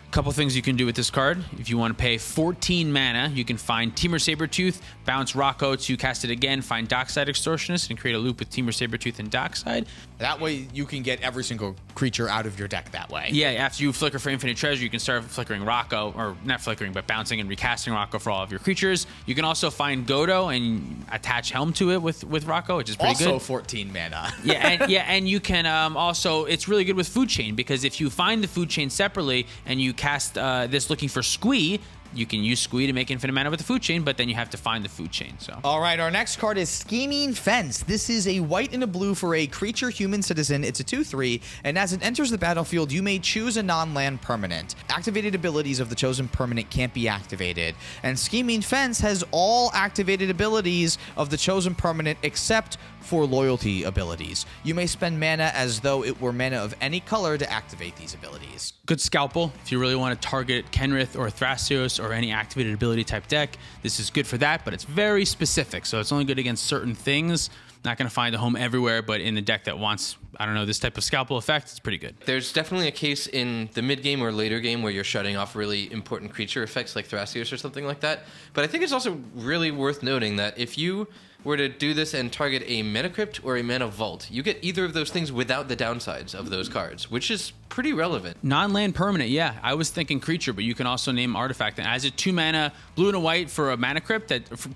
A: Couple things you can do with this card. If you want to pay 14 mana, you can find Temur Sabertooth, bounce Rocco to cast it again, find Dockside Extortionist, and create a loop with Temur Sabertooth and Dockside.
C: That way, you can get every single creature out of your deck that way.
A: Yeah, after you flicker for Infinite Treasure, you can start flickering Rocco, or not flickering, but bouncing and recasting Rocco for all of your creatures. You can also find Godo and attach Helm to it with Rocco, which is pretty good.
C: Also 14 mana.
A: and you can also, it's really good with Food Chain, because if you find the Food Chain separately and you cast this looking for Squee, you can use Squee to make infinite mana with the Food Chain, but then you have to find the Food Chain. So,
C: all right, our next card is Scheming Fence. This is a white and a blue for a creature human citizen. It's a 2/3, and as it enters the battlefield, you may choose a non-land permanent. Activated abilities of the chosen permanent can't be activated, and Scheming Fence has all activated abilities of the chosen permanent except for loyalty abilities. You may spend mana as though it were mana of any color to activate these abilities.
A: Good Scalpel. If you really want to target Kenrith or Thrasios or any activated ability type deck, this is good for that, but it's very specific, so it's only good against certain things. Not going to find a home everywhere, but in the deck that wants, I don't know, this type of Scalpel effect, it's pretty good.
B: There's definitely a case in the mid-game or later game where you're shutting off really important creature effects like Thrasios or something like that, but I think it's also really worth noting that if you were to do this and target a Mana Crypt or a Mana Vault, you get either of those things without the downsides of those cards, which is pretty relevant.
A: Non-land permanent, yeah. I was thinking creature, but you can also name artifact. And as a 2 mana, blue and a white for a mana crypt,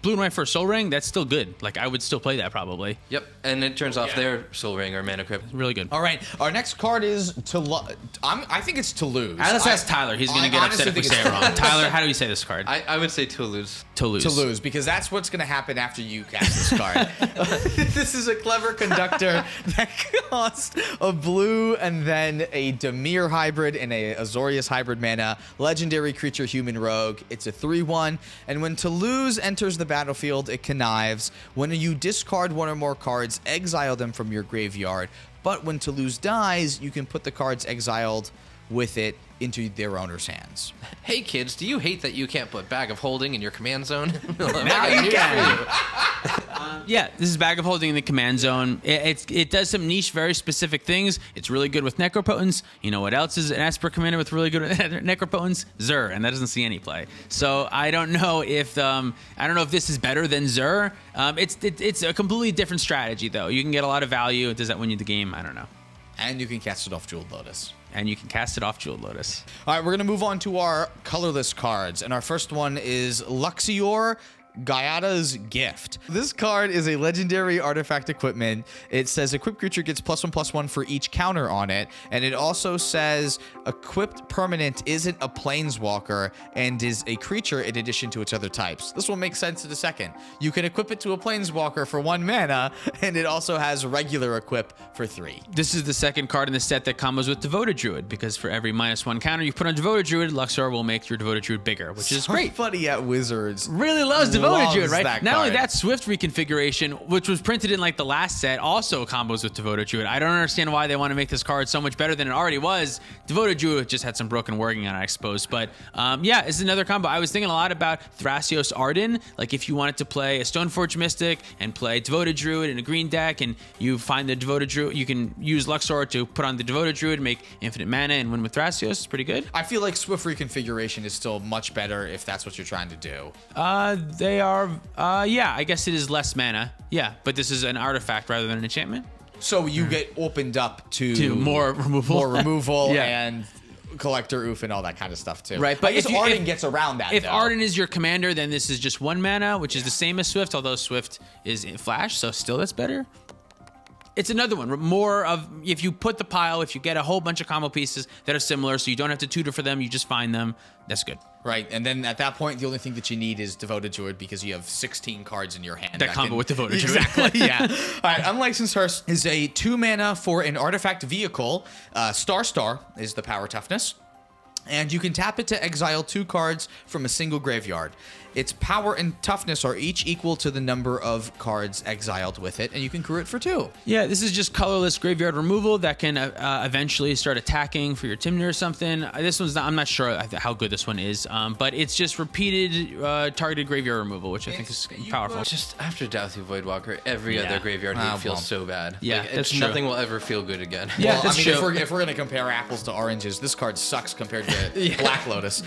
A: blue and white for a soul ring, that's still good. Like, I would still play that probably.
B: Yep, and it turns off their soul ring or mana crypt.
A: Really good.
C: All right, our next card is I think it's Toluz.
A: Let's ask Tyler. He's going to get upset if we say it wrong. Tyler, how do we say this card?
B: I would say Toluz.
C: Toluz, because that's what's going to happen after you cast this card. This is a clever conductor that costs a blue and then a Dimir hybrid and a Azorius hybrid mana, legendary creature human rogue. It's a 3/1, and when Toluz enters the battlefield, it connives. When you discard one or more cards, exile them from your graveyard. But when Toluz dies, you can put the cards exiled with it into their owner's hands.
B: Hey kids, do you hate that you can't put Bag of Holding in your command zone?
A: Now you can. Yeah, this is Bag of Holding in the command zone. It does some niche, very specific things. It's really good with Necropotence. You know what else is an Esper commander with really good Necropotence? Zur, and that doesn't see any play. So I don't know if this is better than Zur. It's a completely different strategy though. You can get a lot of value. Does that win you the game? I don't know.
C: And you can cast it off Jeweled Lotus.
A: And you can cast it off Jeweled Lotus.
C: All right, we're going to move on to our colorless cards. And our first one is Luxior, Gaiata's Gift. This card is a legendary artifact equipment. It says equipped creature gets +1/+1 for each counter on it. And it also says equipped permanent isn't a planeswalker and is a creature in addition to its other types. This will make sense in a second. You can equip it to a planeswalker for 1 mana, and it also has regular equip for 3.
A: This is the second card in the set that combos with Devoted Druid, because for every -1 counter you put on Devoted Druid, Luxor will make your Devoted Druid bigger, which is great.
C: Somebody at Wizards
A: Really loves Devoted Druid, right?
C: that
A: Not only
C: card.
A: that, Swift reconfiguration, which was printed in like the last set, also combos with Devoted Druid. I don't understand why they want to make this card so much better than it already was. Devoted Druid just had some broken wording on it, I suppose. But yeah, it's another combo. I was thinking a lot about Thrasios Arden. Like if you wanted to play a Stoneforge Mystic and play Devoted Druid in a green deck, and you find the Devoted Druid, you can use Luxor to put on the Devoted Druid, make infinite mana, and win with Thrasios. It's pretty good.
C: I feel like Swift reconfiguration is still much better if that's what you're trying to do.
A: They are, yeah, I guess it is less mana. Yeah, but this is an artifact rather than an enchantment.
C: So you get opened up to
A: more removal.
C: Yeah.
A: Yeah.
C: And Collector Oof and all that kind of stuff too.
A: Right,
C: but
A: but
C: if Arden gets around that,
A: If
C: though.
A: Arden is your commander, then this is just 1 mana, which is the same as Swift, although Swift is in Flash, so still that's better. It's another one. More of, if you put the pile, if you get a whole bunch of combo pieces that are similar, so you don't have to tutor for them, you just find them, that's good.
C: Right, and then at that point, the only thing that you need is Devoted Druid because you have 16 cards in your hand.
A: That combo with Devoted Druid.
C: Exactly, yeah. All right, Unlicensed Hearse is a 2 mana for an artifact vehicle. Star is the power toughness. And you can tap it to exile 2 cards from a single graveyard. Its power and toughness are each equal to the number of cards exiled with it, and you can crew it for 2.
A: Yeah, this is just colorless graveyard removal that can eventually start attacking for your Tymnir or something. This one's not, I'm not sure how good this one is, but it's just repeated targeted graveyard removal, which I think is powerful.
B: Just after Dauthi Voidwalker, every other graveyard hit feels so bad.
A: Yeah,
B: like,
A: that's true.
B: Nothing will ever feel good again.
A: Yeah,
C: Well,
A: that's
C: I mean,
A: true.
C: if we're going to compare apples to oranges, this card sucks compared to Black Lotus.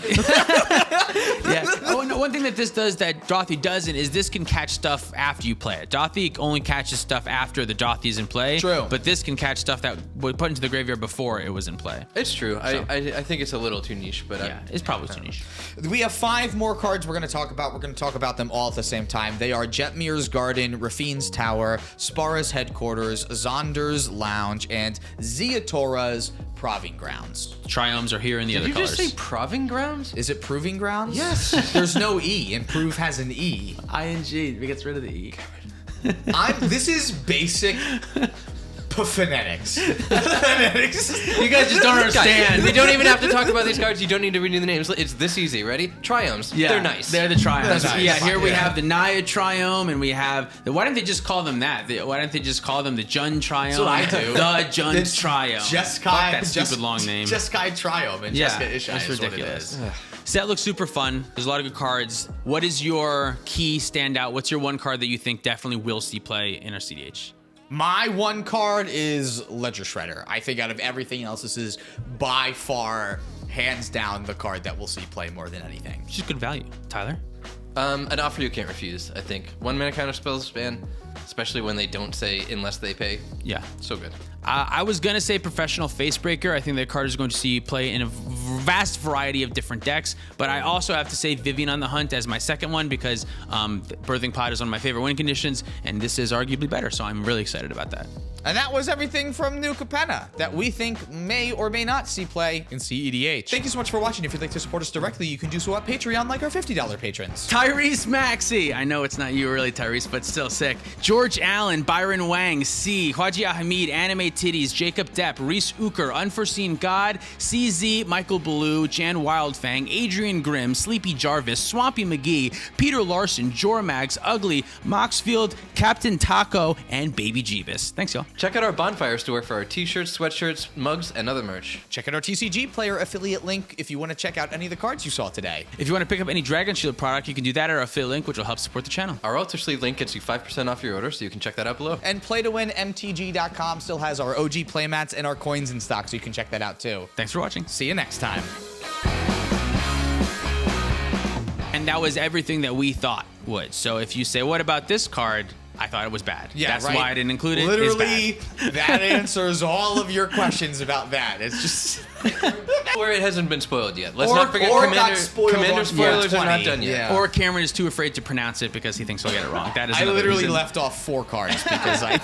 A: Yeah. Oh, no, one thing that this does that Dauthi doesn't is this can catch stuff after you play it. Dauthi only catches stuff after the Dauthi is in play.
C: True.
A: But this can catch stuff that was put into the graveyard before it was in play.
B: It's true. I think it's a little too niche, but
A: Yeah, it's probably too niche.
C: We have 5 more cards we're going to talk about. We're going to talk about them all at the same time. They are Jetmir's Garden, Raffine's Tower, Spara's Headquarters, Zonder's Lounge, and Ziatora's Proving Grounds.
A: Triomes are here in the
B: Did
A: other
B: you
A: colors.
B: just say Proving Grounds?
C: Is it Proving Grounds?
B: Yes.
C: There's no E, and Prove has an E.
A: ING, we gets rid of the E.
C: This is basic phonetics.
A: You guys just don't understand.
B: We don't even have to talk about these cards. You don't need to renew the names. It's this easy. Ready? Triomes.
A: Yeah,
B: They're nice.
A: They're the triomes.
C: They're nice.
A: Yeah, here we
C: Yeah.
A: have the Naya triome, and we have why don't they just call them that? Why don't they just call them the Jun triome?
C: That's what I do.
A: The Jun triome.
C: Jeskai.
A: Fuck that stupid long name.
C: Jeskai Triome and
A: Yeah,
C: Jessica Ishai
A: that's
C: is
A: ridiculous.
C: what it is.
A: Set looks super fun. There's a lot of good cards. What is your key standout? What's your one card that you think definitely will see play in our CDH?
C: My one card is Ledger Shredder. I think out of everything else, this is by far, hands down, the card that we'll see play more than anything.
A: Which is good value. Tyler?
B: An offer you can't refuse, I think. 1 mana counterspells ban, especially when they don't say unless they pay.
A: Yeah.
B: So good.
A: I was going to say Professional Facebreaker. I think that card is going to see you play in a vast variety of different decks, but I also have to say Vivien on the Hunt as my second one because Birthing Pod is one of my favorite win conditions, and this is arguably better, so I'm really excited about that.
C: And that was everything from New Capenna that we think may or may not see play in cEDH. Thank you so much for watching. If you'd like to support us directly, you can do so at Patreon like our $50 patrons.
A: Tyrese Maxey. I know it's not you really, Tyrese, but still sick. George Allen, Byron Wang, C, Haji Hamid, Anime Titties, Jacob Depp, Reese Uker, Unforeseen God, CZ, Michael Ballou, Jan Wildfang, Adrian Grimm, Sleepy Jarvis, Swampy McGee, Peter Larson, Jormags, Ugly, Moxfield, Captain Taco, and Baby Jeebus. Thanks, y'all.
B: Check out our Bonfire store for our t-shirts, sweatshirts, mugs, and other merch.
C: Check out our TCG Player affiliate link if you want to check out any of the cards you saw today.
A: If you want to pick up any Dragon Shield product, you can do that at our affiliate link, which will help support the channel.
B: Our Ultra Sleeve link gets you 5% off your order, so you can check that out below.
C: And PlayToWinMTG.com still has our OG playmats and our coins in stock, so you can check that out too.
A: Thanks for watching.
C: See you next time.
A: And that was everything that we thought would. So if you say, what about this card? I thought it was bad.
C: Yeah,
A: that's
C: right.
A: why I didn't include it.
C: Literally, that answers all of your questions about that. It's just...
B: Or it hasn't been spoiled yet. Let's
C: Or-
B: not forget
C: or got spoiled
B: Commander
C: on
B: spoilers are
C: 20.
B: not done yet.
C: Yeah.
A: Or Cameron is too afraid to pronounce it because he thinks he'll get it wrong. That is
C: I
A: another
C: literally
A: reason.
C: left off 4 cards because I...